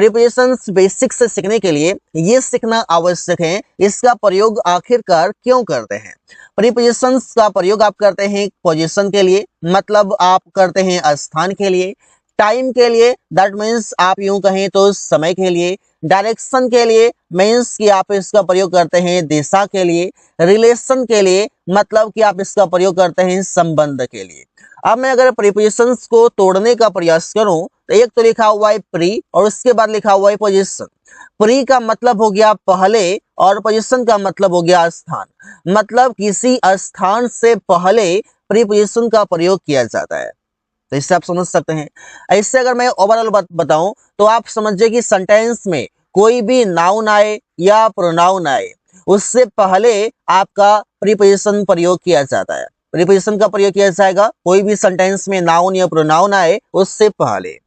Prepositions basic से सीखने के लिए ये सीखना आवश्यक है, इसका प्रयोग आखिरकार क्यों करते हैं। प्रीपोजिशंस का प्रयोग आप करते हैं पोजीशन के लिए, मतलब आप करते हैं स्थान के लिए, टाइम के लिए, दैट मीन्स आप यूं कहें तो समय के लिए, डायरेक्शन के लिए मीन्स कि आप इसका प्रयोग करते हैं दिशा के लिए, रिलेशन के लिए मतलब कि आप इसका प्रयोग करते हैं संबंध के लिए। अब मैं अगर प्रीपोजिशंस को तोड़ने का प्रयास करूं तो एक तो लिखा हुआ है प्री और उसके बाद लिखा हुआ है पोजीशन। प्री का मतलब हो गया पहले और पोजीशन का मतलब हो गया स्थान, मतलब किसी स्थान से पहले प्रीपोजिशन का प्रयोग किया जाता है। तो इससे आप समझ सकते हैं। ऐसे अगर मैं ओवरऑल बताऊं तो आप समझिए कि सेंटेंस में कोई भी नाउन आए या प्रोनाउन आए उससे पहले आपका प्रीपोजिशन प्रयोग किया जाता है। प्रीपोजिशन का प्रयोग किया जाएगा कोई भी सेंटेंस में नाउन या प्रोनाउन आए उससे पहले।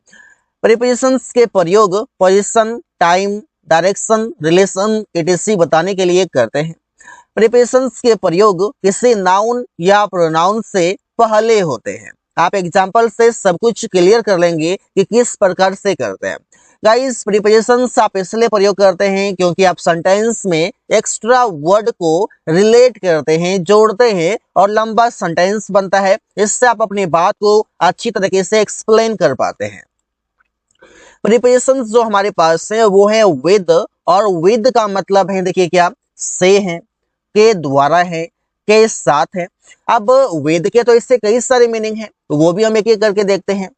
प्रीपोजिशंस के प्रयोग position, time, direction, relation etc बताने के लिए करते हैं। प्रीपोजिशंस के प्रयोग किसी नाउन या प्रोनाउन से पहले होते हैं। आप एग्जाम्पल से सब कुछ क्लियर कर लेंगे कि किस प्रकार से करते हैं। गाइस, प्रीपोजिशंस आप इसलिए प्रयोग करते हैं क्योंकि आप सेंटेंस में एक्स्ट्रा वर्ड को रिलेट करते हैं, जोड़ते हैं और लंबा सेंटेंस बनता है। इससे आप अपनी बात को अच्छी तरीके से एक्सप्लेन कर पाते हैं। प्रीपोजिशंस जो हमारे पास है वो है विद, और विद का मतलब है देखिए क्या, से है, के द्वारा है, के साथ है। अब विद के तो इससे कई सारे मीनिंग है, तो वो भी हम एक एक करके देखते हैं।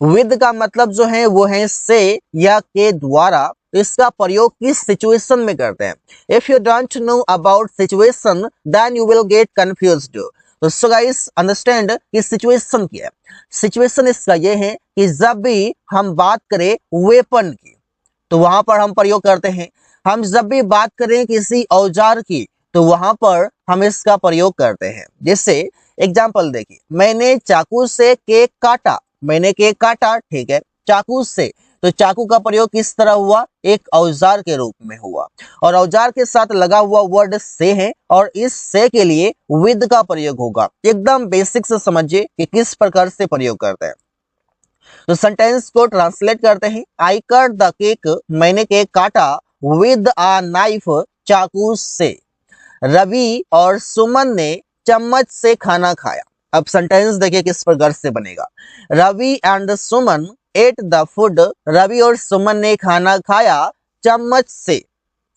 विद का मतलब जो है वो है से या के द्वारा। इसका प्रयोग किस सिचुएशन में करते हैं। If you don't know about situation then you will get confused. तो सो गाइस अंडरस्टैंड कि सिचुएशन क्या है। सिचुएशन इसका ये है कि जब भी हम बात करें वेपन की तो वहां पर हम प्रयोग करते हैं। हम जब भी बात करें किसी औजार की तो वहां पर हम इसका प्रयोग करते हैं। जैसे एग्जाम्पल देखिए, मैंने चाकू से केक काटा, मैंने केक काटा, ठीक है, चाकू से। तो चाकू का प्रयोग किस तरह हुआ, एक औजार के रूप में हुआ, और औजार के साथ लगा हुआ वर्ड से है और इस से के लिए विद का प्रयोग होगा। एकदम बेसिक से समझिए कि किस प्रकार से प्रयोग करते हैं। तो सेंटेंस को ट्रांसलेट करते हैं। आई कट द केक, मैंने केक काटा विद अ नाइफ, चाकू से। रवि और सुमन ने चम्मच से खाना खाया। अब सेंटेंस देखिए किस प्रकार से बनेगा। Ravi and Suman ate the food, Ravi और सुमन ने खाना खाया चम्मच से,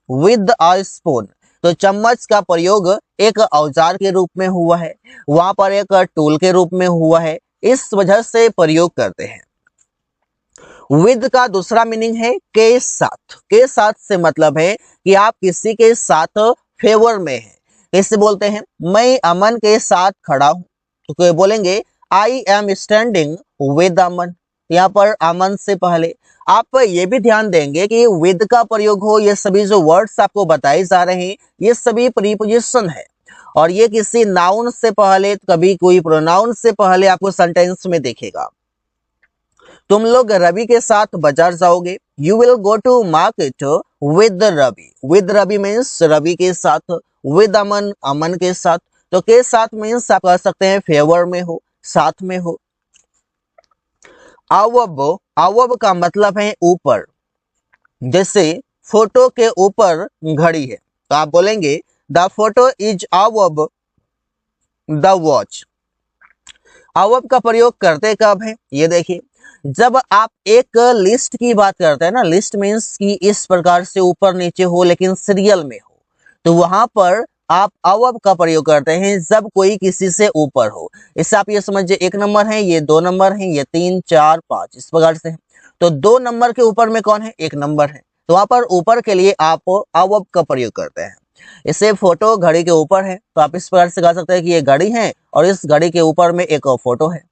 विद अ स्पून। तो चम्मच का प्रयोग एक औजार के रूप में हुआ है, वहां पर एक टूल के रूप में हुआ है, इस वजह से प्रयोग करते हैं। विद का दूसरा मीनिंग है के साथ। के साथ से मतलब है कि आप किसी के साथ फेवर में हैं। कैसे बोलते हैं, मैं अमन के साथ खड़ा हूं, तो कोई बोलेंगे आई एम स्टैंडिंग विद अमन। यहाँ पर अमन से पहले आप ये भी ध्यान देंगे कि विद का प्रयोग हो, ये सभी जो वर्ड्स आपको बताए जा रहे हैं ये सभी प्रीपोजिशन है, और ये किसी नाउन से पहले, कभी कोई प्रोनाउन से पहले आपको सेंटेंस में देखेगा। तुम लोग रवि के साथ बाजार जाओगे, you will go to market with Ravi. With Ravi means Ravi के साथ, विद अमन, अमन के साथ। तो के साथ मीन्स आप कह सकते हैं फेवर में हो, साथ में हो। अवब, अवब का मतलब है ऊपर। जैसे फोटो के ऊपर घड़ी है तो आप बोलेंगे the photo is above the watch. Above का प्रयोग करते कब है, ये देखिए, जब आप एक लिस्ट की बात करते हैं ना, लिस्ट मीन्स कि इस प्रकार से ऊपर नीचे हो लेकिन सीरियल में हो, तो वहां पर आप अवब का प्रयोग करते हैं जब कोई किसी से ऊपर हो। इससे आप ये समझिए, एक नंबर है, ये दो नंबर है, ये 3 4 5 इस प्रकार से है। तो 2 नंबर के ऊपर में कौन है, 1 नंबर है, तो वहां पर ऊपर के लिए आप अवब का प्रयोग करते हैं। इसे फोटो घड़ी के ऊपर है तो आप इस प्रकार से कह सकते हैं कि ये घड़ी है और इस घड़ी के ऊपर में एक फोटो है।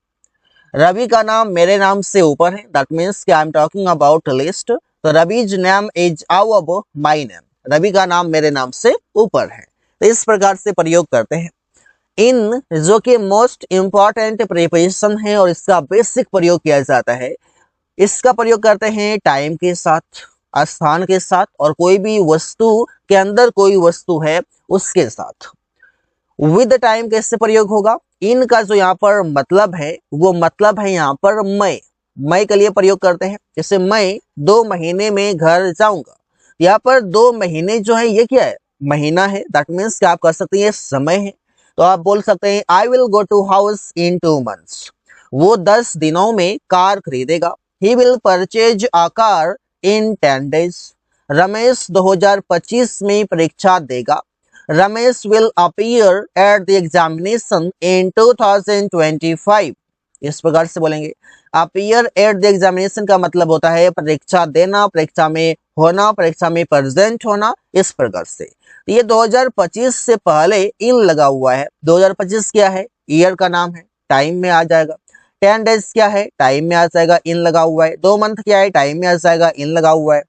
रवि का नाम मेरे नाम से ऊपर है, दैट मीन्स कि I am talking about list. तो Ravi's name is above my name, Ravi का नाम मेरे नाम से ऊपर है। तो इस प्रकार से प्रयोग करते हैं। इन जो कि मोस्ट इंपॉर्टेंट प्रीपोजिशन है और इसका बेसिक प्रयोग किया जाता है, इसका प्रयोग करते हैं टाइम के साथ, स्थान के साथ, और कोई भी वस्तु के अंदर कोई वस्तु है उसके साथ। विद टाइम कैसे प्रयोग होगा, इनका जो यहाँ पर मतलब है वो मतलब है यहाँ पर मैं। मई के लिए प्रयोग करते हैं। जैसे मैं 2 महीने में घर जाऊंगा। यहाँ पर 2 महीने जो है ये क्या है, महीना है। दैट मीन्स कि आप कर सकते हैं ये समय है। तो आप बोल सकते हैं I will go to house in 2 months। वो 10 दिनों में कार खरीदेगा। He will purchase a car in 10 days। Ramesh 2025 में परीक्षा देगा। Ramesh will appear at the examination in 2025। इस प्रकार से बोलेंगे। अपीयर एट द एग्जामिनेशन का मतलब होता है परीक्षा देना, परीक्षा में होना, परीक्षा में प्रेजेंट होना, इस प्रकार से। ये 2025 से पहले इन लगा हुआ है। 2025 क्या है, ईयर का नाम है, टाइम में आ जाएगा। 10 days क्या है, टाइम में आ जाएगा, इन लगा हुआ है। 2 मंथ क्या है, टाइम में आ जाएगा, इन लगा हुआ है।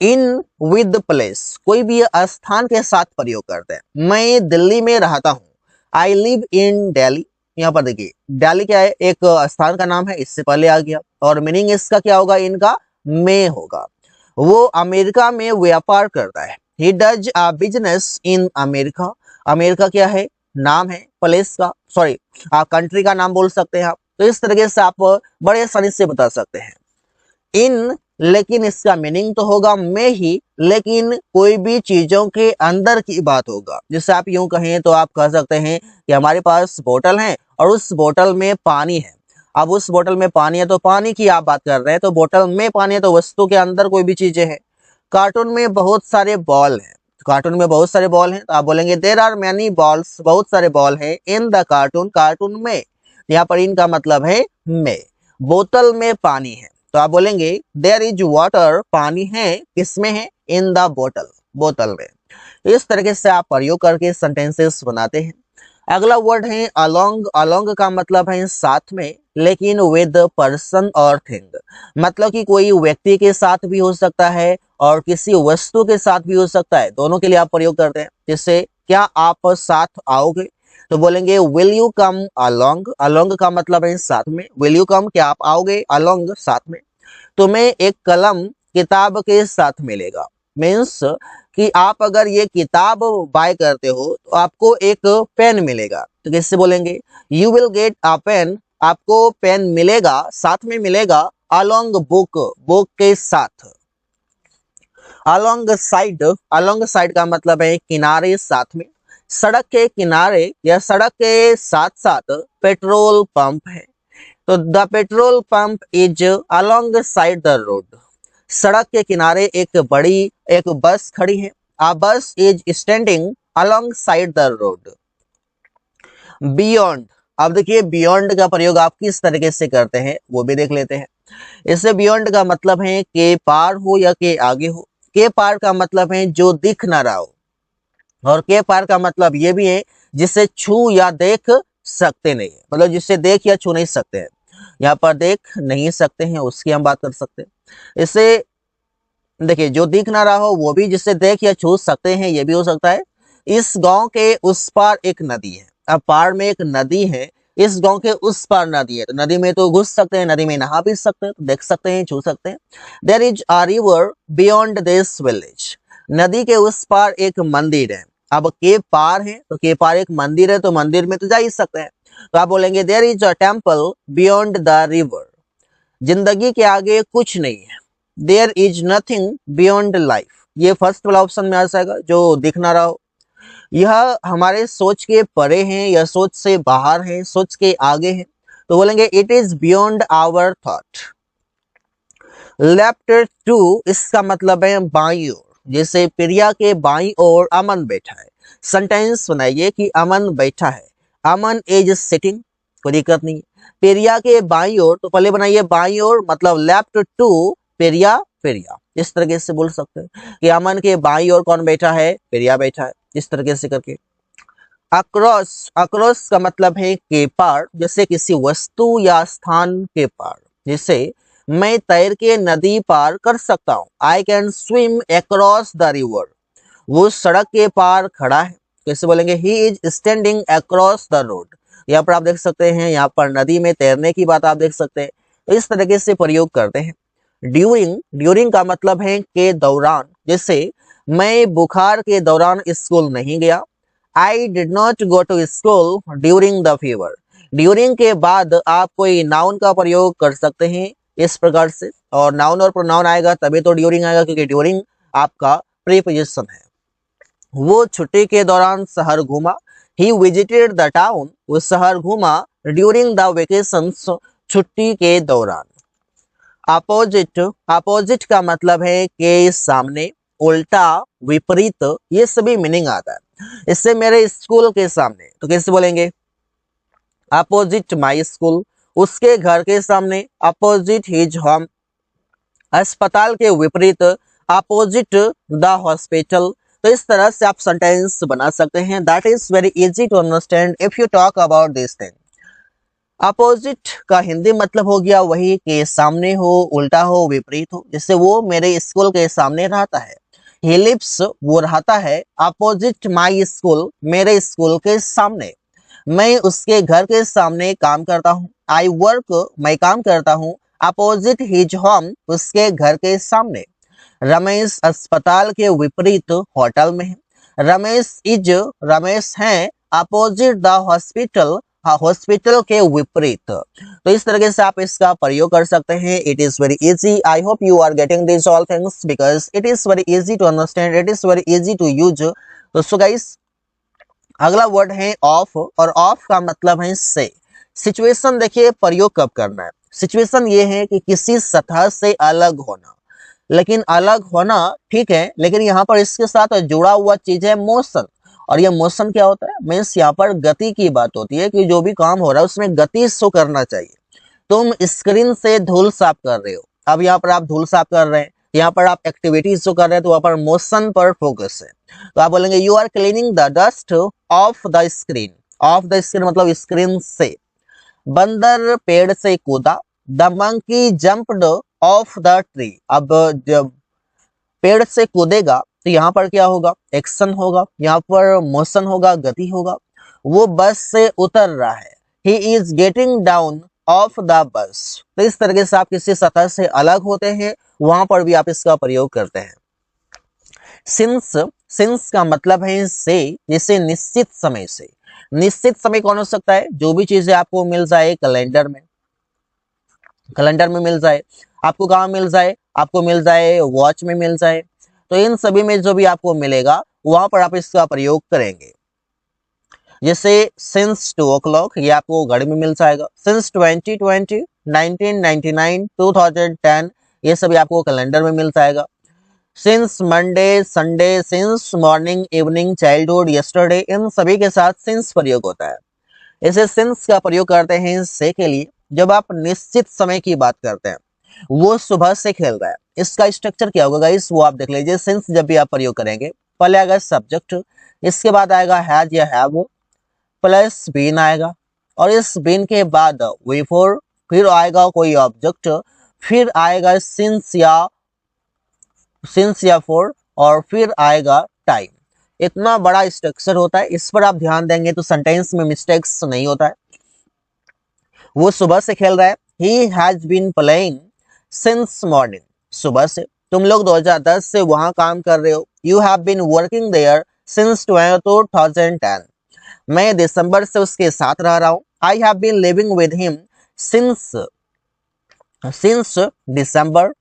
इन विद प्लेस कोई भी स्थान के साथ प्रयोग करते हैं। मैं दिल्ली में रहता हूँ। I live in Delhi. यहाँ पर देखिए दिल्ली क्या है, एक स्थान का नाम है, इससे पहले आ गया। और मीनिंग इसका क्या होगा, इनका में होगा। वो अमेरिका में व्यापार करता है। He does a business in America. America क्या है, नाम है प्लेस का, सॉरी कंट्री का नाम बोल सकते हैं आप। तो इस तरीके से आप बड़े आसानी से बता सकते हैं। इन लेकिन इसका मीनिंग तो होगा में ही, लेकिन कोई भी चीजों के अंदर की बात होगा। जैसे आप यूं कहें तो आप कह सकते हैं कि हमारे पास बोतल है और उस बोतल में पानी है। अब उस बोतल में पानी है तो पानी की आप बात कर रहे हैं, तो बोतल में पानी है तो वस्तु के अंदर कोई भी चीजें हैं। कार्टून में बहुत सारे बॉल हैं। कार्टून में बहुत सारे बॉल हैं तो आप बोलेंगे देयर आर मैनी बॉल्स। बहुत सारे बॉल हैं इन द कार्टून, कार्टून में। यहाँ पर इनका मतलब है में। बोतल में पानी है तो आप बोलेंगे देयर इज वाटर। पानी है, किसमें है, इन द बोतल, बोतल में। इस तरीके से आप प्रयोग करके सेंटेंसेस बनाते हैं। अगला वर्ड है अलोंग। अलोंग का मतलब है साथ में, लेकिन विद पर्सन और थिंग। मतलब कि कोई व्यक्ति के साथ भी हो सकता है और किसी वस्तु के साथ भी हो सकता है, दोनों के लिए आप प्रयोग करते हैं। जैसे क्या आप साथ आओगे, तो बोलेंगे will you come along. Along का मतलब है साथ में। विल यू कम, क्या आप आओगे, अलोंग साथ में। तुम्हें एक कलम किताब के साथ मिलेगा। मीन्स कि आप अगर ये किताब बाय करते हो तो आपको एक पेन मिलेगा। तो कैसे बोलेंगे, you will get a pen. आपको पेन मिलेगा, साथ में मिलेगा, अलोंग बुक, बुक के साथ। अलोंग साइड, अलोंग साइड का मतलब है किनारे, साथ में। सड़क के किनारे या सड़क के साथ साथ पेट्रोल पंप है। तो the petrol pump is along side the road. सड़क के किनारे एक बस खड़ी है। आ बस is standing along side the road. Beyond, अब देखिए बियॉन्ड का प्रयोग आप किस तरीके से करते हैं वो भी देख लेते हैं। इससे बियॉन्ड का मतलब है के पार हो या के आगे हो। के पार का मतलब है जो दिख ना रहा हो, और के पार का मतलब ये भी है जिसे छू या देख सकते नहीं है, मतलब जिसे देख या छू नहीं सकते हैं। यहाँ पर देख नहीं सकते हैं उसकी हम बात कर सकते हैं। इससे देखिए जो दिख ना रहा हो वो भी जिसे देख या छू सकते हैं ये भी हो सकता है। इस गांव के उस पार एक नदी है। अब पार में एक नदी है, इस गांव के उस पार नदी है, तो नदी में तो घुस सकते हैं, नदी में नहा भी सकते हैं, तो देख सकते हैं, छू सकते हैं। There is a river beyond this village. नदी के उस पार एक मंदिर है। अब के पार है तो के पार एक मंदिर है, तो मंदिर में तो जा ही सकते हैं। तो आप बोलेंगे there is a temple beyond the river. जिंदगी के आगे कुछ नहीं है। There is nothing beyond life. ये फर्स्ट वाला ऑप्शन में आ जाएगा जो दिख ना रहा हो। यह हमारे सोच के परे हैं, यह सोच से बाहर है, सोच के आगे है, तो बोलेंगे it is beyond our thought. Left two, इसका मतलब है बाई ओर। जैसे प्रिया के बाई ओर अमन बैठा है। सेंटेंस बनाइए कि अमन बैठा है। अमन इज सिटिंग, कोई दिक्कत नहीं। प्रिया के बाई ओर, तो पहले बनाइए बाई ओर, मतलब लेफ्ट टू प्रिया, प्रिया। इस तरीके से बोल सकते हैं कि अमन के बाई ओर कौन बैठा है, प्रिया बैठा है, इस तरीके से करके। अक्रॉस, अक्रॉस का मतलब है के पार, जैसे किसी वस्तु या स्थान के पार। जैसे मैं तैर के नदी पार कर सकता हूँ। I can swim across the river. वो सड़क के पार खड़ा है, कैसे बोलेंगे he is standing across the road. यहाँ पर आप देख सकते हैं, यहाँ पर नदी में तैरने की बात आप देख सकते हैं। तो इस तरीके से प्रयोग करते हैं। ड्यूरिंग, ड्यूरिंग का मतलब है के दौरान। जैसे मैं बुखार के दौरान स्कूल नहीं गया। I did not go to school during the fever. During के बाद आप कोई नाउन का प्रयोग कर सकते हैं इस प्रकार से, और नाउन और प्रोनाउन आएगा तभी तो ड्यूरिंग आएगा, क्योंकि ड्यूरिंग आपका प्रीपोजिशन है। वो छुट्टी के दौरान शहर घूमा, ही विजिटेड द टाउन, वो शहर घूमा ड्यूरिंग द वेकेशंस, छुट्टी के दौरान। अपोजिट, अपोजिट का मतलब है कि सामने, उल्टा, विपरीत, ये सभी मीनिंग आता है। इससे मेरे स्कूल के सामने तो कैसे बोलेंगे, अपोजिट माई स्कूल, उसके घर के सामने, अपोजिट हिज होम, अस्पताल के विपरीत, अपोजिट द हॉस्पिटल। तो इस तरह से आप सेंटेंस बना सकते हैं। That is very easy to understand if you talk about this thing. Opposite का हिंदी मतलब हो गया वही कि सामने हो, उल्टा हो, विपरीत हो। जैसे वो मेरे स्कूल के सामने रहता है, ही लिव्स, वो रहता है, अपोजिट माई स्कूल, मेरे स्कूल के सामने। मैं उसके घर के सामने काम करता हूँ, आई वर्क, मैं काम करता हूँ, अपोजिट हिज होम, उसके घर के सामने। रमेश अस्पताल के विपरीत होटल में है, रमेश इज, रमेश है, अपोजिट द हॉस्पिटल, हॉस्पिटल के विपरीत। तो इस तरीके से आप इसका प्रयोग कर सकते हैं। It is very easy. I hope you are getting this all things because it is very easy to understand, it is very easy to use. तो सो गाइस, अगला वर्ड है ऑफ, और ऑफ का मतलब है से। सिचुएशन देखिए प्रयोग कब करना है। सिचुएशन ये है कि किसी सतह से अलग होना, लेकिन अलग होना ठीक है, लेकिन यहाँ पर इसके साथ जुड़ा हुआ चीज है मोशन। और ये मोशन क्या होता है, मीन्स यहाँ पर गति की बात होती है कि जो भी काम हो रहा है उसमें गति शो करना चाहिए। तुम स्क्रीन से धूल साफ कर रहे हो, अब यहाँ पर आप धूल साफ कर रहे हैं, यहाँ पर आप एक्टिविटीज जो कर रहे हैं, तो वहाँ पर मोशन पर फोकस है। तो आप बोलेंगे you are cleaning the dust off the screen. Off the screen मतलब स्क्रीन से। बंदर पेड़ से कूदा, the monkey jumped off the tree. अब जब पेड़ से कूदेगा तो यहाँ पर क्या होगा, एक्शन होगा, यहाँ पर मोशन होगा, गति होगा। वो बस से उतर रहा है, he is getting down of the bus. तो इस तरीके से आप किसी सतह से अलग होते हैं, वहां पर भी आप इसका प्रयोग करते हैं। सिंस, सिंस का मतलब है से, जैसे निश्चित समय से। निश्चित समय कौन हो सकता है, जो भी चीजें आपको मिल जाए कैलेंडर में, कैलेंडर में मिल जाए, आपको कहाँ मिल जाए, आपको मिल जाए वॉच में मिल जाए। तो इन सभी में जो भी आपको मिलेगा वहां पर आप इसका प्रयोग करेंगे। जैसे सिंस 2 o'clock, ये आपको घड़ी में मिल जाएगा। सिंस 2020, 1999, 2010, ये सभी आपको कैलेंडर में मिल जाएगा। Since Monday, Sunday, since morning, evening, childhood, yesterday, इन सभी के साथ सिंस प्रयोग होता है। इसे सिंस का प्रयोग करते हैं से के लिए जब आप निश्चित समय की बात करते हैं। वो सुबह से खेल रहा है, इसका स्ट्रक्चर क्या होगा गाइस, वो आप देख लीजिए। सिंस जब भी आप प्रयोग करेंगे, पहले आएगा सब्जेक्ट, इसके बाद आएगा हैज या हैव, प्लस बीन आएगा, और इस बीन के बाद बिफोर, फिर आएगा कोई ऑब्जेक्ट, फिर आएगा सिंस या फॉर, और फिर आएगा टाइम। इतना बड़ा स्ट्रक्चर होता है, इस पर आप ध्यान देंगे तो सेंटेंस में मिस्टेक्स नहीं होता है। वो सुबह से खेल रहा है, he has been playing since morning, सुबह से। तुम लोग 2010 से वहां काम कर रहे हो, you have been working there since 2010। मैं दिसंबर से उसके साथ रह रहा हूँ, I have been living with him since December.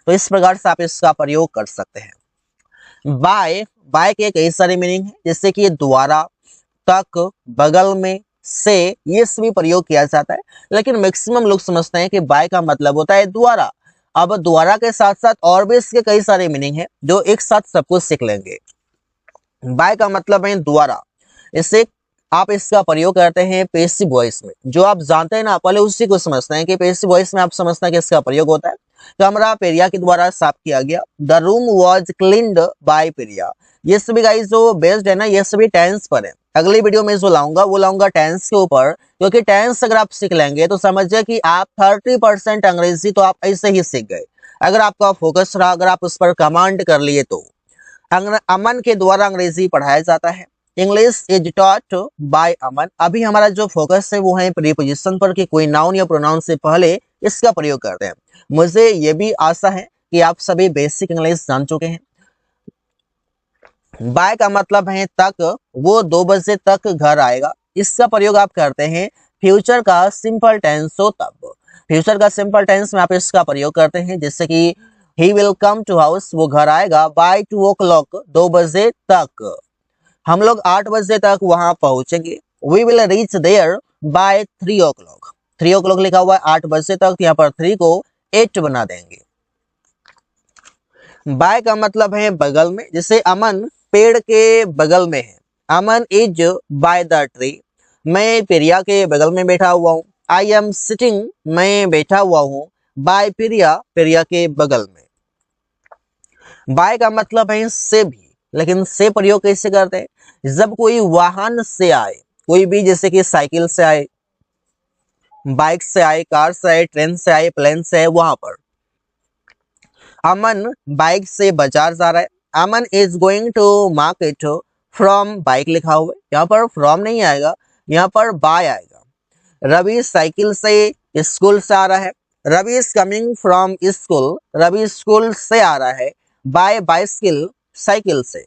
तो इस प्रकार से आप इसका प्रयोग कर सकते हैं। बाय, बाय के कई सारे मीनिंग है, जैसे कि द्वारा, तक, बगल में, से, ये सभी प्रयोग किया जाता है। लेकिन मैक्सिमम लोग समझते हैं कि बाय का मतलब होता है द्वारा। अब द्वारा के साथ साथ और भी इसके कई सारे मीनिंग है जो एक साथ सब कुछ सीख लेंगे। बाय का मतलब है द्वारा, इसे आप इसका प्रयोग करते हैं पैसिव वॉइस में। जो आप जानते हैं ना, पहले उसी को समझते हैं कि पैसिव वॉइस में आप समझते हैं कि इसका प्रयोग होता है। कमरा पेरिया के द्वारा साफ किया गया, the room was cleaned by Periya. ये सभी गाइस जो बेस्ड है ना, ये सभी टेंस पर है। अगली वीडियो में जो लाऊंगा वो लाऊंगा टेंस के ऊपर, क्योंकि टेंस अगर आप सीख लेंगे तो समझिए कि आप 30% अंग्रेजी तो आप ऐसे ही सीख गए। अगर आपका फोकस रहा, अगर आप उस पर कमांड कर लिए तो। अमन के द्वारा अंग्रेजी पढ़ाया जाता है, इंग्लिश इज टॉट बाय अमन। अभी हमारा जो फोकस है वो है प्रीपोजिशन पर, कि कोई नाउन या प्रोनाउन से पहले इसका प्रयोग करते हैं। मुझे ये भी आशा है कि आप सभी बेसिक इंग्लिश जान चुके हैं। बाय का मतलब है तक, वो 2 बजे तक घर आएगा। इसका प्रयोग आप करते हैं फ्यूचर का सिंपल टेंस हो तब। फ्यूचर का सिंपल टेंस में आप इसका प्रयोग करते हैं, जैसे कि he will come to house, वो घर आएगा, बाय 2 o'clock, 2 बजे तक। हम लोग 8 बजे तक वहां पहुंचेंगे। We will reach there by 3 o'clock। 3 o'clock लिखा हुआ है 8 बजे तक, यहाँ पर 3 को 8 बना देंगे। बाय का मतलब है बगल में, जैसे अमन पेड़ के बगल में है, Aman is by the tree. मैं प्रिया के बगल में बैठा हुआ हूँ, आई एम सिटिंग, मैं बैठा हुआ हूँ बाय प्रिया, प्रिया के बगल में। बाय का मतलब है से भी, लेकिन से प्रयोग कैसे करते हैं? जब कोई वाहन से आए, कोई भी, जैसे कि साइकिल से आए, बाइक से आए, कार से आए, ट्रेन से आए, प्लेन से आए, वहां पर। अमन बाइक से बाजार जा रहा है, Aman is going to market from, bike लिखा हुआ है, यहाँ पर फ्रॉम नहीं आएगा, यहाँ पर बाय आएगा। रवि साइकिल से स्कूल से आ रहा है, Ravi is coming from school, Ravi school से आ रहा है बाय बाइसिकल, साइकिल से।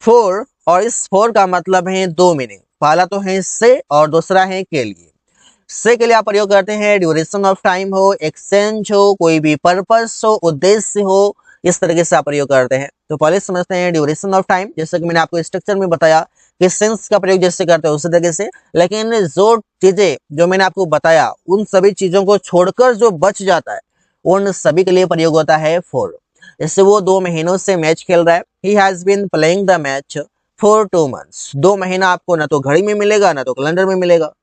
फोर, और इस फोर का मतलब है दो मीनिंग, पहला तो है से और दूसरा है के लिए। से के लिए आप प्रयोग करते हैं ड्यूरेशन ऑफ टाइम हो, एक्सचेंज हो, कोई भी पर्पस हो, उद्देश्य हो, इस तरीके से आप प्रयोग करते हैं। तो पहले समझते हैं ड्यूरेशन ऑफ टाइम, जैसे कि मैंने आपको स्ट्रक्चर में बताया कि सेंस का प्रयोग जैसे करते हैं उसी तरीके से, लेकिन जो चीजें जो मैंने आपको बताया उन सभी चीजों को छोड़कर जो बच जाता है उन सभी के लिए प्रयोग होता है फॉर। जैसे वो 2 महीनों से मैच खेल रहा है, he has been playing the match for 2 months। 2 महीना आपको ना तो घड़ी में मिलेगा ना तो कैलेंडर में मिलेगा।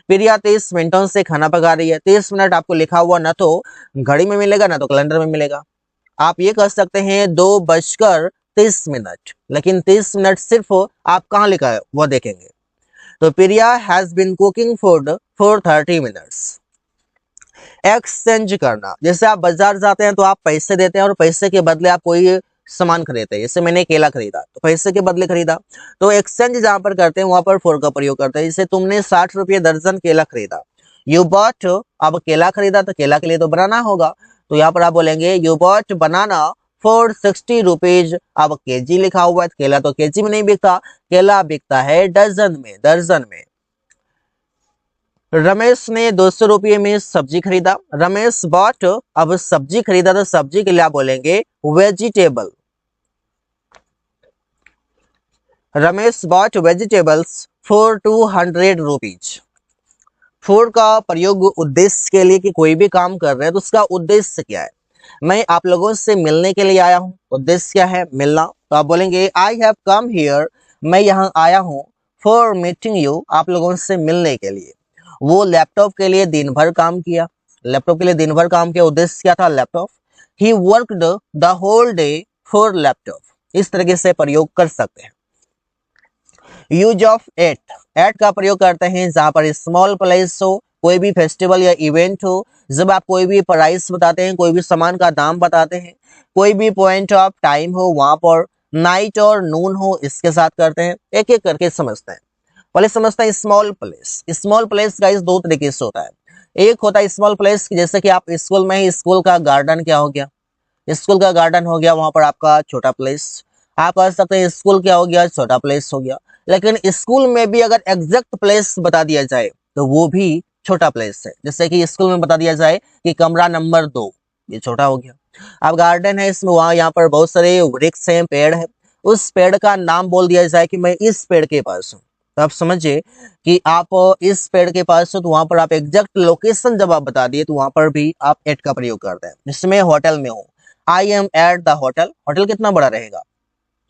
प्रिया 30 मिनटों से खाना पका रही है, 30 मिनट आपको लिखा हुआ ना तो घड़ी में मिलेगा ना तो कैलेंडर में मिलेगा। आप ये कह सकते हैं 2:30, लेकिन 30 मिनट सिर्फ आप कहाँ लिखा है वो देखेंगे। तो Priya has been cooking food for 30 minutes। Exchange करना, जैसे आप बाजार जाते हैं तो आप पैसे देते हैं और पैसे के बदले आप कोई सामान खरीदते हैं, जैसे मैंने केला खरीदा तो पैसे के बदले खरीदा, तो एक्सचेंज जहां पर करते हैं वहां पर फॉर का प्रयोग करते हैं। जैसे तुमने 60 रुपये दर्जन केला खरीदा, यू बॉट, अब केला खरीदा तो केला के लिए तो बनाना होगा, तो यहाँ पर आप बोलेंगे you bought banana for 60 rupees. अब केजी लिखा हुआ है, केला तो केजी में नहीं बिकता, केला बिकता है डजन में, दर्जन में। रमेश ने 200 रुपये में सब्जी खरीदा, रमेश बॉट, अब सब्जी खरीदा तो सब्जी के लिए आप बोलेंगे vegetable, Ramesh bought vegetables for 200 rupees. For का प्रयोग उद्देश्य के लिए कि कोई भी काम कर रहे हैं तो उसका उद्देश्य क्या है। मैं आप लोगों से मिलने के लिए आया हूं, उद्देश्य क्या है? मिलना, तो आप बोलेंगे आई हैव कम हियर, मैं यहाँ आया हूँ फॉर मीटिंग यू, आप लोगों से मिलने के लिए। वो लैपटॉप के लिए दिन भर काम किया, लैपटॉप के लिए दिन भर काम किया, उद्देश्य क्या था? Laptop. He worked the whole day for laptop, इस तरीके से प्रयोग कर सकते हैं। यूज ऑफ एट, एट का प्रयोग करते हैं जहां पर स्मॉल प्लेस हो, कोई भी फेस्टिवल या इवेंट हो, जब आप कोई भी प्राइस बताते हैं, कोई भी सामान का दाम बताते हैं, कोई भी पॉइंट ऑफ टाइम हो वहां पर, नाइट और नून हो, इसके साथ करते हैं। एक एक करके समझते हैं। पहले समझते हैं स्मॉल प्लेस। स्मॉल प्लेस का इस 2 तरीके से होता है। एक होता है स्मॉल प्लेस, जैसे कि आप स्कूल में ही, स्कूल का गार्डन क्या हो गया, स्कूल का गार्डन हो गया, वहां पर आपका छोटा प्लेस। आप कह सकते हैं स्कूल क्या हो गया, छोटा प्लेस हो गया। लेकिन स्कूल में भी अगर एग्जैक्ट प्लेस बता दिया जाए तो वो भी छोटा प्लेस है। जैसे कि स्कूल में बता दिया जाए कि कमरा नंबर 2, ये छोटा हो गया। अब गार्डन है, इसमें वहां यहाँ पर बहुत सारे वृक्ष हैं, पेड़ है, उस पेड़ का नाम बोल दिया जाए कि मैं इस पेड़ के पास हूँ, तो आप समझिए कि आप इस पेड़ के पास हो, तो वहां पर आप एग्जैक्ट लोकेशन जब आप बता दिए तो वहां पर भी आप एट का प्रयोग करते हैं। जिसमें होटल में हो, I am at the hotel, hotel कितना बड़ा रहेगा,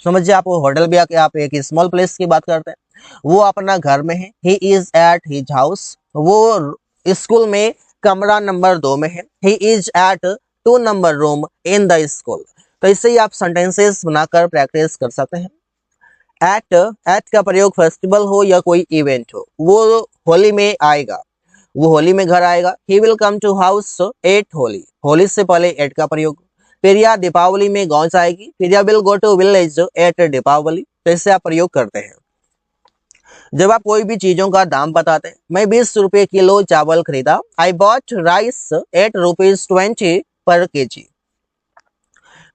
समझिए। आप होटल भी आके आप एक स्मॉल प्लेस की बात करते हैं, वो अपना घर में है, he is at his house, वो स्कूल में कमरा नंबर 2 में है, he is at 2 number room in the school. तो इससे ही आप सेंटेंसेस बनाकर प्रैक्टिस कर सकते हैं। एट, एट का प्रयोग फेस्टिवल हो या कोई इवेंट हो, वो होली में आएगा, वो होली में घर आएगा, he will come to house at Holi, Holi से पहले एट का प्रयोग। प्रिया दीपावली में गांव जाएगी, Priya will go to village at Deepavali, तो इससे आप प्रयोग करते हैं। जब आप कोई भी चीजों का दाम बताते हैं, मैं 20 रुपए किलो चावल खरीदा, I bought rice at rupees 20 per KG.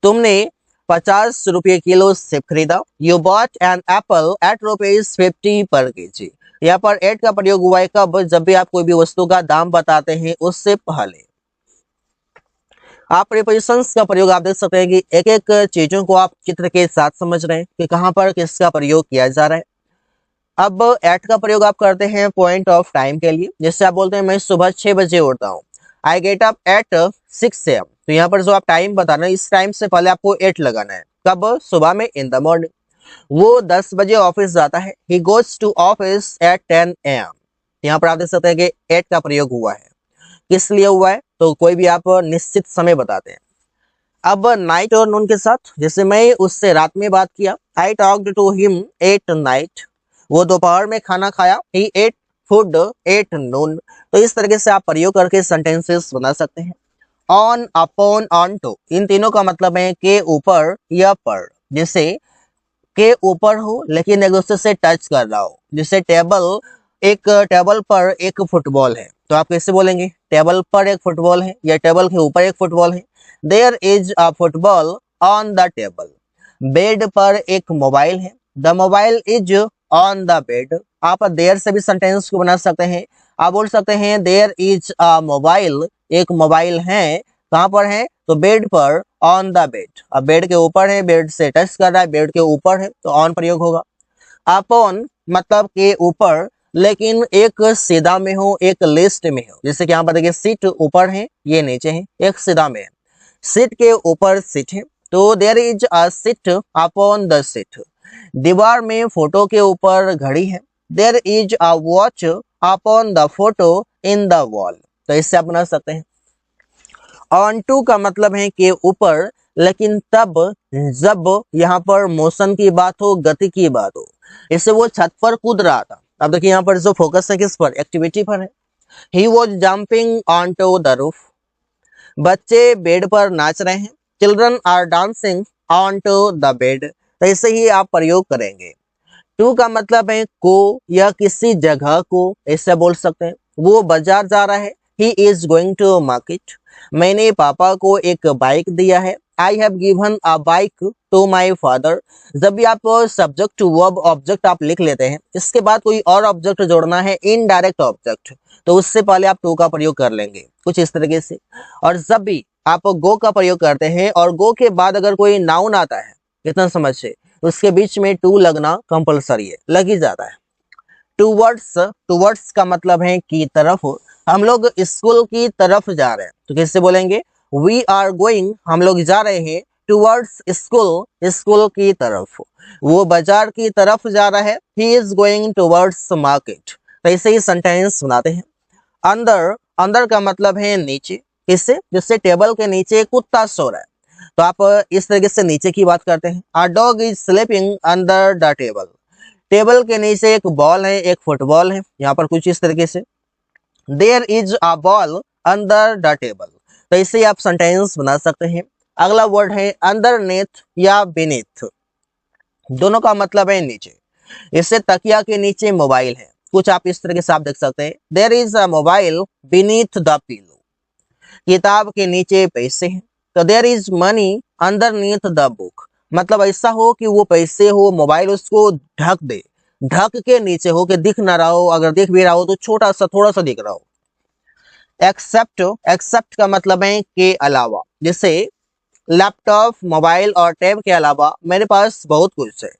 तुमने 50 रुपये किलो सेब खरीदा। You bought an apple at ₹50 per KG. यहाँ पर एट का प्रयोग हुआ है कब? जब भी आप कोई भी वस्तु का दाम बताते हैं उससे पहले। आप प्रीपोजिशंस का प्रयोग आप देख सकते हैं कि एक एक चीजों को आप चित्र के साथ समझ रहे हैं कि कहां पर किसका प्रयोग किया जा रहा है। अब एट का प्रयोग आप करते हैं पॉइंट ऑफ टाइम के लिए, जैसे आप बोलते हैं मैं सुबह 6 बजे उठता हूँ, I get up at 6 AM। तो यहाँ पर जो आप टाइम बता रहे हैं इस टाइम से पहले आपको एट लगाना है। कब? सुबह में, इन द मॉर्निंग। वो 10 बजे ऑफिस जाता है, he goes to office at 10 AM। यहाँ पर आप देख सकते हैं कि एट का प्रयोग हुआ है, किस लिए हुआ है? तो कोई भी आप निश्चित समय बताते हैं। अब नाइट और नून के साथ, जैसे मैं उससे रात में बात किया, I talked to him at night. वो दोपहर में खाना खाया, he ate food at noon. तो इस तरीके से आप प्रयोग करके सेंटेंसेस बना सकते हैं। ऑन, अपॉन, ऑन टू, इन तीनों का मतलब है के ऊपर या पर। जैसे के ऊपर हो लेकिन एक दूसरे से टच कर रहा हो, जैसे टेबल, एक टेबल पर एक फुटबॉल है, तो आप कैसे बोलेंगे? टेबल पर एक फुटबॉल है या टेबल के ऊपर एक फुटबॉल है। There is a football on the table. Bed पर एक मोबाइल है, the mobile is on the bed. आप देयर से भी सेंटेंस को बना सकते हैं। आप बोल सकते हैं देयर इज अ मोबाइल, एक मोबाइल है, कहाँ पर है? तो बेड पर, ऑन द बेड। अब बेड के ऊपर है, बेड से टच कर रहा है, बेड के ऊपर है, तो ऑन प्रयोग होगा। अपॉन मतलब के ऊपर, लेकिन एक सीधा में हो, एक लिस्ट में हो। जैसे कि यहाँ पर देखिए सीट ऊपर है, ये नीचे है, एक सीधा में है। सीट के ऊपर सीट है, तो there is a seat upon the seat. दीवार में फोटो के ऊपर घड़ी है, there is a watch upon the photo in the wall. तो इससे आप बना सकते हैं। ऑन टू का मतलब है के ऊपर, लेकिन तब जब यहाँ पर मोशन की बात हो, गति की बात हो। इससे वो छत पर कूद रहा था। अब देखिए यहाँ पर जो फोकस है किस पर? एक्टिविटी पर है। He was jumping on to the roof. बच्चे बेड पर नाच रहे हैं, children are dancing on to the bed. तो ऐसे ही आप प्रयोग करेंगे। टू का मतलब है को या किसी जगह को, ऐसे बोल सकते हैं। वो बाजार जा रहा है, he is going to market. मैंने पापा को एक बाइक दिया है, I have given a bike to my father. जब भी आप सब्जेक्ट टू वर्ब ऑब्जेक्ट आप लिख लेते हैं, इसके बाद कोई और ऑब्जेक्ट जोड़ना है, इनडायरेक्ट ऑब्जेक्ट, तो उससे पहले आप टू का प्रयोग कर लेंगे, कुछ इस तरीके से। और जब भी आप गो का प्रयोग करते हैं और गो के बाद अगर कोई नाउन आता है, कितना समझ से, उसके बीच में टू लगना कंपलसरी है, लग ही जाता है। टूवर्ड्स, टूवर्ड्स का मतलब है की तरफ। हम लोग स्कूल की तरफ जा रहे हैं, तो कैसे बोलेंगे? वी आर गोइंग, हम लोग जा रहे हैं, टूवर्ड्स स्कूल, स्कूल की तरफ। वो बाजार की तरफ जा रहा है, he is going towards market. तो ऐसे ही सेंटेंस बनाते हैं। अंदर, अंदर का मतलब है नीचे, किससे? जिससे टेबल के नीचे कुत्ता सो रहा है, तो आप इस तरीके से नीचे की बात करते हैं। A dog is sleeping under the table. Table के नीचे एक बॉल है, एक फुटबॉल है, यहाँ पर कुछ इस तरीके से। There is a ball under the table. तो इससे आप सेंटेंस बना सकते हैं। अगला वर्ड है अंडरनेथ या बीनेथ, दोनों का मतलब है नीचे। इससे तकिया के नीचे मोबाइल है, कुछ आप इस तरीके से आप देख सकते हैं। There is a mobile beneath the pillow. किताब के नीचे पैसे हैं, तो there is money underneath the book. मतलब ऐसा हो कि वो पैसे हो, मोबाइल उसको ढक दे, ढक के नीचे हो कि दिख ना रहा हो, अगर दिख भी रहा हो तो छोटा सा, थोड़ा सा दिख रहा हो। एक्सेप्ट, एक्सेप्ट का मतलब है के अलावा। जैसे लैपटॉप, मोबाइल और टैब के अलावा मेरे पास बहुत कुछ है।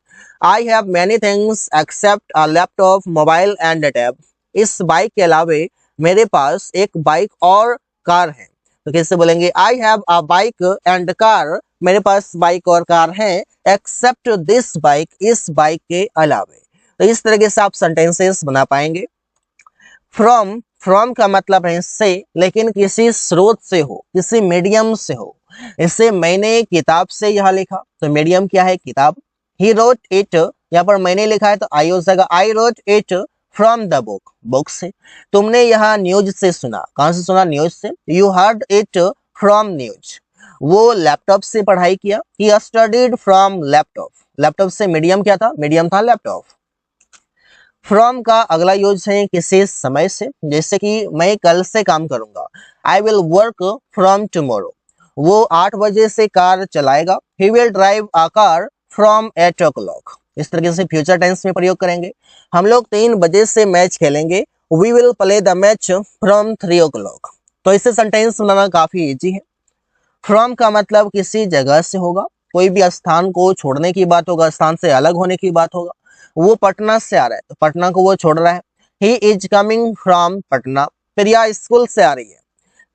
I have many things except a laptop, mobile and tab. इस बाइक के अलावा मेरे पास एक बाइक और कार है। तो कैसे बोलेंगे? आई have a bike and car, मेरे पास बाइक और कार है, एक्सेप्ट दिस बाइक, इस बाइक के अलावा। तो इस तरीके से आप सेंटेंसेस बना पाएंगे। फ्रॉम, फ्रॉम का मतलब है से, लेकिन किसी स्रोत से हो, किसी मीडियम से हो। इससे मैंने किताब से यह लिखा, तो मीडियम क्या है? किताब। ही रोट इट, यहाँ पर मैंने लिखा है तो आई हो जाएगा, I wrote it from the book, book से। तुमने यह न्यूज से सुना, कहां से सुना? न्यूज से। You heard it from news. वो लैपटॉप से पढ़ाई किया, he studied from laptop. Laptop से मीडियम क्या था? मीडियम था लैपटॉप। फ्रॉम का अगला यूज है किसी समय से, जैसे कि मैं कल से काम करूंगा, I will work from tomorrow. वो 8 बजे से कार चलाएगा। He will drive a car from 8 o'clock। इस तरीके से फ्यूचर टेंस में प्रयोग करेंगे। हम लोग 3 बजे से मैच खेलेंगे। We will play the match from 3 o'clock। तो इससे सेंटेंस बनाना काफी इजी है। फ्रॉम का मतलब किसी जगह से होगा, कोई भी स्थान को छोड़ने की बात होगा, स्थान से अलग होने की बात होगा। वो पटना से आ रहा है तो पटना को वो छोड़ रहा है। He is coming from Patna. Priya school से आ रही है।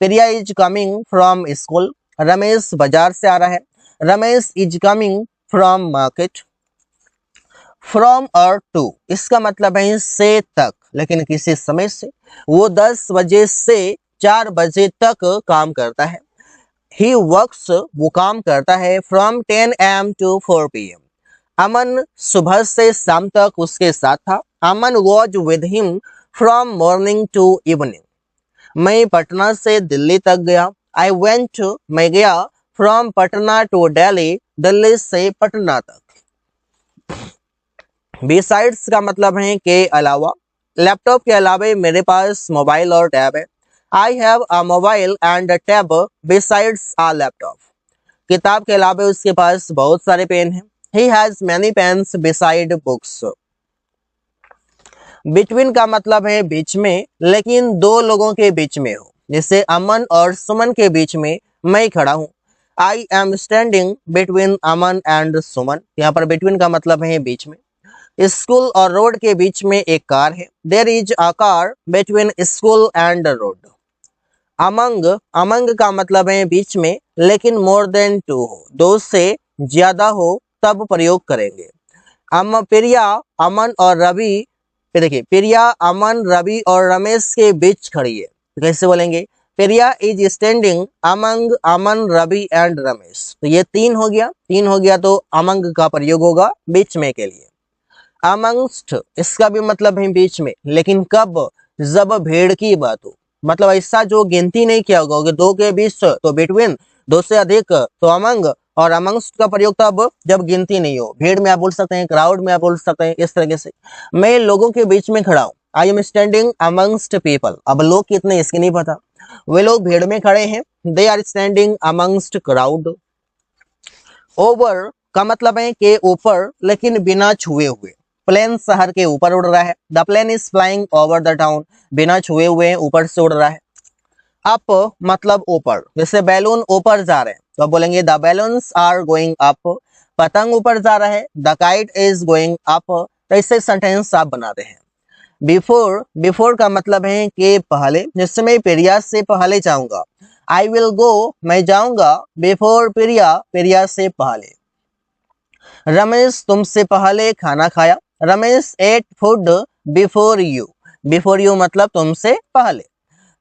Priya is coming from school. Ramesh बाजार से आ रहा है। Ramesh is coming from market. From और टू इसका मतलब है से तक, लेकिन किसी समय से। वो 10 बजे से 4 बजे तक काम करता है। ही वर्क्स वो काम करता है from 10 AM to 4 PM। Aman सुबह से शाम तक उसके साथ था। Aman was with him from morning to evening. मैं पटना से दिल्ली तक गया। आई वेंट मैं गया फ्रॉम पटना टू दिल्ली, दिल्ली से पटना तक। बिसाइड्स का मतलब है के अलावा। लैपटॉप के अलावा मेरे पास मोबाइल और टैब है। I have a mobile and a tab besides a laptop. किताब के अलावा उसके पास बहुत सारे पेन हैं। He has many pens beside books. Between का मतलब है बीच में, लेकिन दो लोगों के बीच में हो। जैसे अमन और सुमन के बीच में मैं खड़ा हूँ। I am standing between Aman and Suman. यहाँ पर बिटवीन का मतलब है बीच में। स्कूल और रोड के बीच में एक कार है। There is a car between school and road. Among among का मतलब है बीच में, लेकिन मोर देन टू हो, दो से ज्यादा हो तब प्रयोग करेंगे। प्रिया अमन और रवि, देखिए प्रिया अमन रवि और रमेश के बीच खड़ी है तो कैसे बोलेंगे? Priya is standing among Aman Ravi and Ramesh. तो ये तीन हो गया तो अमंग का प्रयोग होगा बीच में के लिए। अमंगस्ट इसका भी मतलब है बीच में, लेकिन कब? जब भीड़ की बात हो, मतलब ऐसा जो गिनती नहीं किया होगा, दो के बीच तो बिटवीन, दो से अधिक तो अमंग, और अमंगस्ट का प्रयोग तब जब गिनती नहीं हो। भीड़ में आप बोल सकते हैं, क्राउड में आप बोल सकते हैं, इस तरीके से। मैं लोगों के बीच में खड़ा हूँ। I am standing amongst people. अब लोग कितने इसकी नहीं पता, वे लोग भीड़ में खड़े हैं। They are standing amongst crowd. Over का मतलब है के ऊपर, लेकिन बिना छुए हुए। प्लेन शहर के ऊपर उड़ रहा है। The plane is flying over the town. बिना छुए हुए ऊपर से उड़ रहा है। अप मतलब ऊपर, जैसे बैलून ऊपर जा रहे हैं तो आप बोलेंगे the balloons are going up. पतंग ऊपर जा रहा है। The kite is going up. तो इससे सेंटेंस आप बनाते हैं। बिफोर बिफोर का मतलब है कि पहले, जैसे मैं प्रिया से पहले जाऊंगा। आई विल गो मैं जाऊंगा बिफोर प्रिया, प्रिया से पहले। रमेश तुमसे पहले खाना खाया। Ramesh ate food before you. Before you मतलब तुमसे पहले।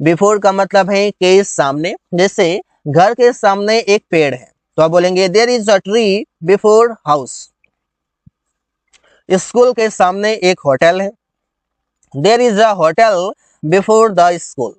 बिफोर का मतलब है के सामने, जैसे घर के सामने एक पेड़ है तो आप बोलेंगे there is a tree before house. School के सामने एक होटल है। There is a hotel before the school.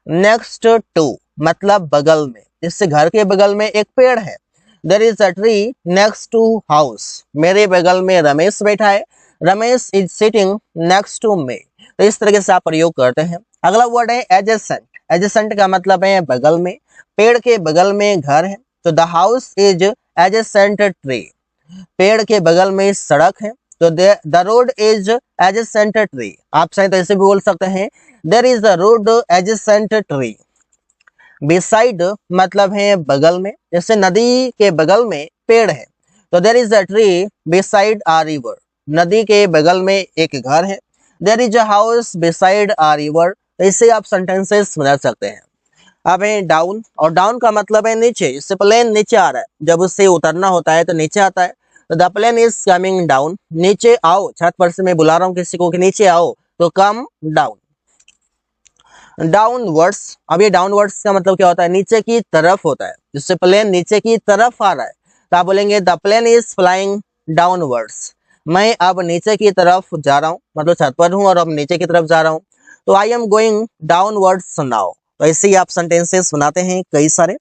Next to मतलब बगल में, जिससे घर के बगल में एक पेड़ है। There is a tree next to house. मेरे बगल में रमेश बैठा है। Ramesh is sitting next to me. तो इस तरीके से आप प्रयोग करते हैं। अगला वर्ड है एडजेसेंट। एडजेसेंट का मतलब है बगल में। पेड़ के बगल में घर है तो the house is adjacent tree. पेड़ के बगल में सड़क है तो the road is adjacent tree. आप चाहे तो ऐसे भी बोल सकते हैं there is a road adjacent tree. Beside मतलब है बगल में, जैसे नदी के बगल में पेड़ है तो there is a tree beside a river. नदी के बगल में एक घर है। There is a house beside a river. ऐसे आप सेंटेंसेस बना सकते हैं। अब है डाउन, और डाउन का मतलब है नीचे। इससे प्लेन नीचे आ रहा है, जब उससे उतरना होता है तो नीचे आता है। तो the plane is coming down. नीचे आओ, छत पर से मैं बुला रहा हूँ किसी को कि नीचे आओ, तो कम डाउन। डाउनवर्ड्स, अब ये डाउनवर्ड्स का मतलब क्या होता है? नीचे की तरफ होता है। जिससे प्लेन नीचे की तरफ आ रहा है तो आप बोलेंगे the plane is flying downwards. मैं अब नीचे की तरफ जा रहा हूँ, मतलब छत पर हूँ और अब नीचे की तरफ जा रहा हूँ। तो I am going downwards now. तो ऐसे ही आप सेंटेंसेस बनाते हैं कई सारे।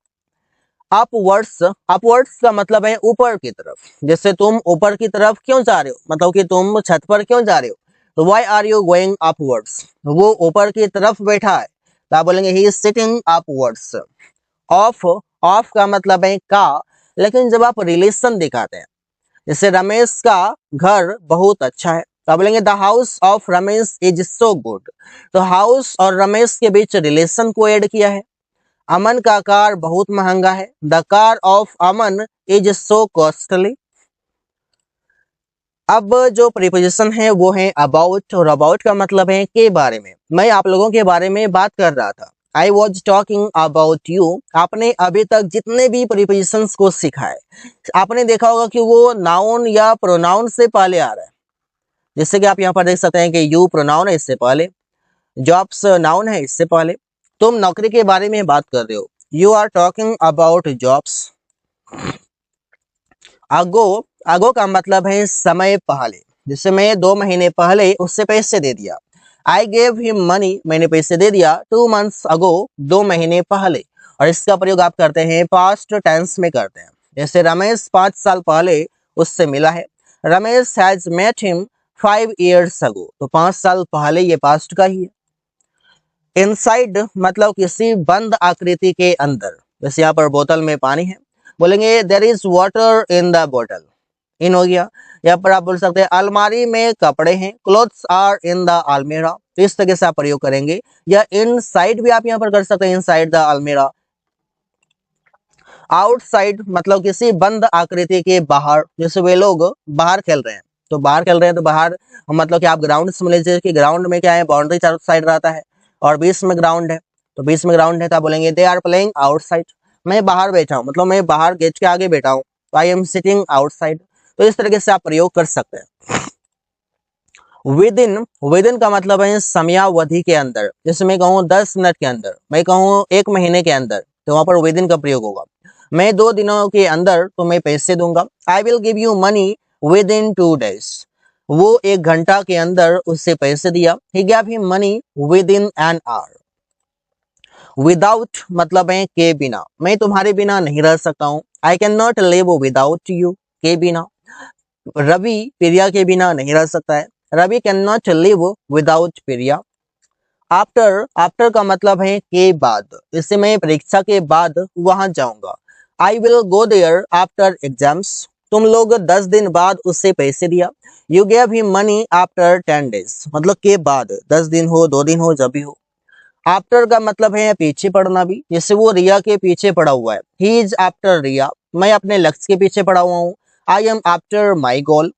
अपवर्ड्स, अपवर्ड्स का मतलब है ऊपर की तरफ। जैसे तुम ऊपर की तरफ क्यों जा रहे हो, मतलब कि तुम छत पर क्यों जा रहे हो। तो why are you going upwards? वो ऊपर की तरफ बैठा है तो आप बोलेंगे he is sitting upwards. Off off का मतलब है का, लेकिन जब आप रिलेशन दिखाते हैं, जैसे रमेश का घर बहुत अच्छा है, तो आप बोलेंगे the house of Ramesh is so good. तो हाउस और रमेश के बीच रिलेशन को ऐड किया है। अमन का कार बहुत महंगा है, the car of Aman is so costly. अब जो प्रीपोजिशन है वो है अबाउट, और अबाउट का मतलब है के बारे में। मैं आप लोगों के बारे में बात कर रहा था। I was talking about you. आपने अभी तक जितने भी प्रीपोजिशंस को सीखा है, आपने देखा होगा कि वो नाउन या प्रोनाउन से पहले आ रहा है। जैसे कि आप यहाँ पर देख सकते हैं कि यू प्रोनाउन है इससे पहले, जॉब्स नाउन है इससे पहले। तुम नौकरी के बारे में बात कर रहे हो, you are talking about jobs. Ago, ago का मतलब है समय पहले, जैसे मैं 2 महीने पहले उससे पैसे दे दिया। आई गेव हिम मनी, मैंने पैसे दे दिया 2 months अगो, 2 महीने पहले। और इसका प्रयोग आप करते हैं पास्ट टेंस में करते हैं। जैसे रमेश 5 साल पहले उससे मिला है, Ramesh has met him 5 years ago, तो 5 साल पहले, ये पास्ट का ही है। इनसाइड मतलब किसी बंद आकृति के अंदर, जैसे यहाँ पर बोतल में पानी है, बोलेंगे there is water in the बोतल, इन हो गया। यहाँ पर आप बोल सकते हैं अलमारी में कपड़े हैं, क्लोथ्स आर इन द अलमीरा। तो इस तरह से आप प्रयोग करेंगे। या इनसाइड भी आप यहाँ पर कर सकते हैं, इनसाइड द अलमीरा। आउटसाइड मतलब किसी बंद आकृति के बाहर, जैसे वे लोग बाहर खेल रहे हैं, तो बाहर खेल रहे हैं तो बाहर मतलब कि आप ग्राउंड समझ लीजिए कि ग्राउंड में क्या है, बाउंड्री चारों साइड रहता है और बीच में ग्राउंड है, तो बीच में ग्राउंड है तो आप बोलेंगे दे आर प्लेइंग आउटसाइड। मैं बाहर बैठा हूँ, मतलब मैं बाहर गेट के आगे बैठा हूँ, तो आई एम सिटिंग आउटसाइड। तो इस तरीके से आप प्रयोग कर सकते हैं। विद इन, विद इन का मतलब है समयावधि के अंदर, जैसे मैं कहूँ 10 मिनट के अंदर, मैं कहूँ 1 महीने के अंदर, तो वहां पर विद इन का प्रयोग होगा। मैं 2 दिनों के अंदर तुम्हें पैसे दूंगा, I will give you money with in 2 days। वो 1 घंटा के अंदर उससे पैसे दिया, he gave him money within an hour. Without मतलब है के बिना, मैं तुम्हारे बिना नहीं रह सकता हूँ, I can not live without you, के बिना। रवि प्रिया के बिना नहीं रह सकता है, Ravi can not live without Priya. After, after का मतलब है के बाद, इससे मैं परीक्षा के बाद वहां जाऊंगा, I will go there after exams. तुम लोग 10 दिन बाद उससे पैसे दिया, you gave him money after 10 days, मतलब के बाद, 10 दिन हो 2 दिन हो जब भी हो। आफ्टर का मतलब है पीछे पड़ना भी, जैसे वो रिया के पीछे पड़ा हुआ है, ही इज आफ्टर रिया, मैं अपने लक्ष्य के पीछे पड़ा हुआ हूँ, आई एम आफ्टर माई गोल।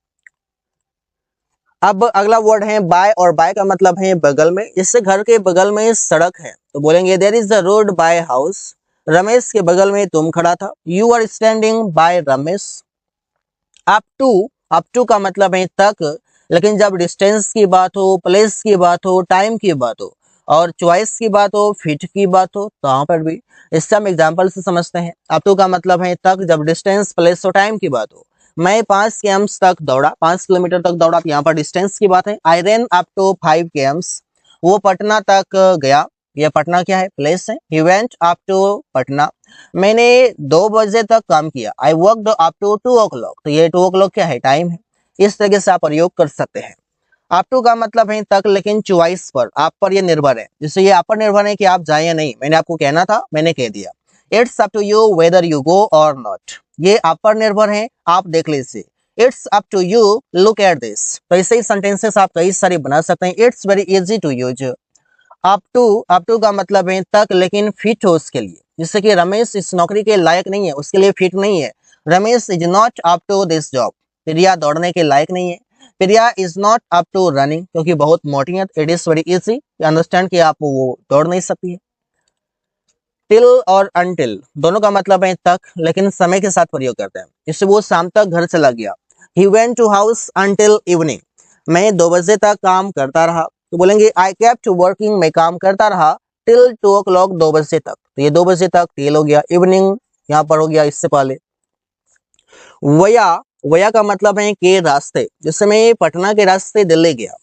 अब अगला वर्ड है बाय, और बाय का मतलब है बगल में, जिससे घर के बगल में सड़क है, तो बोलेंगे there is the road by house. Ramesh के बगल में तुम खड़ा था, you are standing by Ramesh. Up to, up to का मतलब है तक, लेकिन जब डिस्टेंस की बात हो, प्लेस की बात हो, टाइम की बात हो और चॉइस की बात हो, फिट की बात हो, तो यहाँ पर भी इससे हम एग्जाम्पल से समझते हैं। अप टू का मतलब है तक, जब डिस्टेंस, प्लेस और टाइम की बात हो। मैं 5 km तक दौड़ा, 5 किलोमीटर तक दौड़ा, यहाँ पर डिस्टेंस की बात है। आई रेन अप टू 5 km। वो पटना तक गया, ये पटना क्या है, प्लेस है। He went up to Patna. मैंने 2 बजे तक काम किया, I worked up to 2 o'clock, तो ये 2 o'clock क्या है, टाइम है। इस तरीके से आप प्रयोग कर सकते हैं। अप टू का मतलब है तक, लेकिन चॉइस पर, आप पर ये निर्भर है, जिससे ये आप पर निर्भर है कि आप जाए या नहीं। मैंने आपको कहना था, मैंने कह दिया। It's up to you whether you go or not, ये आप पर निर्भर है, आप देख लीजिए। It's up to you look at this, तो ऐसे ही सेंटेंसेस आप कई सारे बना सकते हैं। It's very easy to use. Up to, up to का मतलब है तक, लेकिन फिट हो उसके लिए, जिससे कि रमेश इस नौकरी के लायक नहीं है, उसके लिए फिट नहीं है। Ramesh is not up to this job, Priya दौड़ने के लायक नहीं है। Priya is not up to running, क्योंकि बहुत मोटी है। It is very easy understand कि आप वो दौड़ नहीं सकती है। टिल और अनटिल दोनों का मतलब है तक, लेकिन समय के साथ प्रयोग करते हैं, जिससे वो शाम तक घर चला गया। He went to house until evening, मैं 2 बजे तक काम करता रहा, तो बोलेंगे आई केप्ट वर्किंग, मैं काम करता रहा टिल 2 o'clock, 2 बजे तक, तो ये 2 बजे तक टिल हो गया। इवनिंग यहाँ पर हो गया इससे पहले। वया, वया का मतलब है के रास्ते, जिससे मैं पटना के रास्ते दिल्ली गया।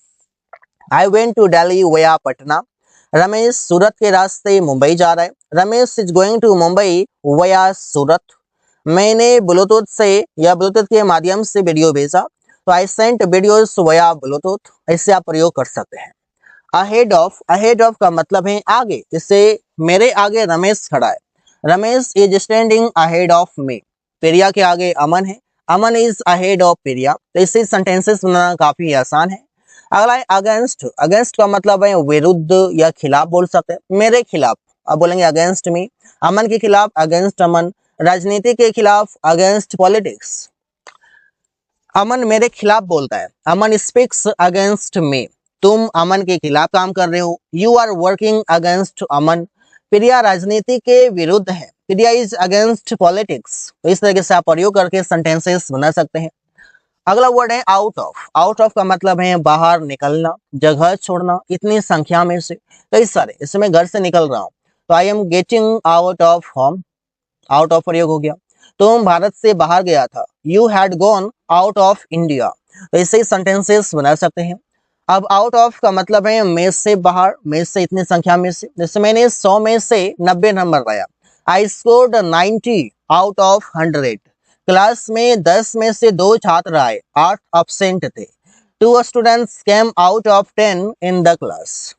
आई वेंट टू दिल्ली वया पटना। रमेश सूरत के रास्ते मुंबई जा रहा है, Ramesh is going to Mumbai via Surat. मैंने ब्लूटूथ से या ब्लूटूथ के माध्यम से वीडियो भेजा, तो आई सेंट वीडियोस वया ब्लूटूथ, ऐसे आप प्रयोग कर सकते हैं। अहेड ऑफ, अहेड ऑफ का मतलब है आगे, जिससे मेरे आगे रमेश खड़ा है, Ramesh is standing ahead of me. Priya के आगे अमन है, Aman is ahead of Priya. तो इससे सेंटेंसेस बनाना काफी आसान है। अगला है अगेंस्ट। अगेंस्ट का मतलब है विरुद्ध या खिलाफ बोल सकते हैं। मेरे खिलाफ अब बोलेंगे अगेंस्ट मी, अमन के खिलाफ अगेंस्ट अमन, राजनीति के खिलाफ अगेंस्ट पॉलिटिक्स। अमन मेरे खिलाफ बोलता है, अमन स्पीक्स अगेंस्ट मी। तुम अमन के खिलाफ काम कर रहे हो, यू आर वर्किंग अगेंस्ट अमन। प्रिया राजनीति के विरुद्ध है, प्रिया इज अगेंस्ट पॉलिटिक्स। तो इस तरीके से आप प्रयोग करके सेंटेंसेस बना सकते हैं। अगला वर्ड है आउट ऑफ। आउट ऑफ का मतलब है बाहर निकलना, जगह छोड़ना, इतनी संख्या में से, कई सारे, इससे मैं घर से निकल रहा हूँ, तो I am getting out of home. Out of प्रयोग हो गया। तुम भारत से बाहर गया था, you had gone out of India. तो इससे सेंटेंसेस बना सकते हैं। अब आउट ऑफ का मतलब है में से बाहर, में से इतनी संख्या में से। जैसे मैंने 100 में से 90 नंबर पाया, I scored 90 out of 100। Class में 10 में से 2 छात्र आए, 8 एब्सेंट थे। 2 students came out of 10 in the class.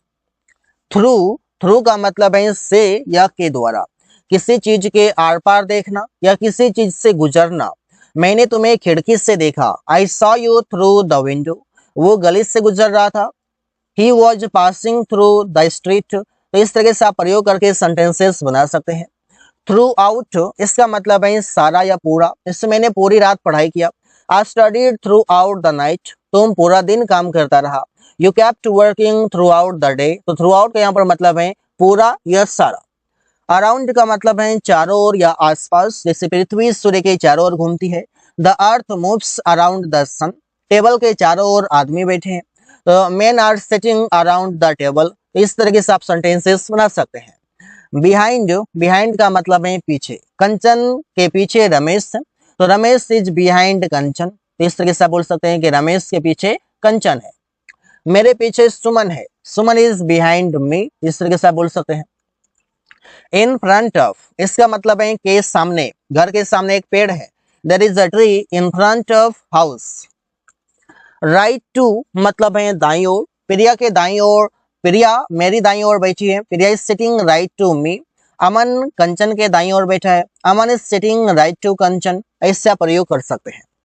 Through, through का मतलब है से या के द्वारा, किसी चीज के आर पार देखना या किसी चीज से गुजरना। मैंने तुम्हें खिड़की से देखा, I saw you through the window. वो गली से गुजर रहा था, he was passing through the street. तो इस तरह से आप प्रयोग करके सेंटेंसेस बना सकते हैं। थ्रू आउट, इसका मतलब है सारा या पूरा। इससे मैंने पूरी रात पढ़ाई किया, I studied through out the night. तुम पूरा दिन काम करता रहा, you kept working through out the day. तो थ्रू आउट का यहाँ पर मतलब है पूरा या सारा। अराउंड का मतलब है चारों ओर या आसपास, जैसे पृथ्वी सूर्य के चारों ओर घूमती है। The earth moves around the sun. Table के चारों ओर आदमी बैठे हैं, तो men are sitting around the table. इस तरीके से आप सेंटेंसेस बना सकते हैं। बिहाइंड, बिहाइंड का मतलब है पीछे। कंचन के पीछे रमेश है, तो रमेश इज बिहाइंड कंचन। तो इस तरीके से आप बोल सकते हैं कि रमेश के पीछे कंचन है। मेरे पीछे सुमन है, सुमन इज बिहाइंड मी। इस तरीके से आप बोल सकते हैं। इन फ्रंट ऑफ, इसका मतलब है के सामने, घर के सामने एक पेड़ है। There is a tree in front of house. Right to मतलब है दाईं ओर, प्रिया के दाईं ओर, प्रिया मेरी दाईं ओर बैठी है, Priya is sitting right to me. Aman Kanchan के दाईं ओर बैठा है, Aman is sitting right to Kanchan. ऐसे आप प्रयोग कर सकते हैं।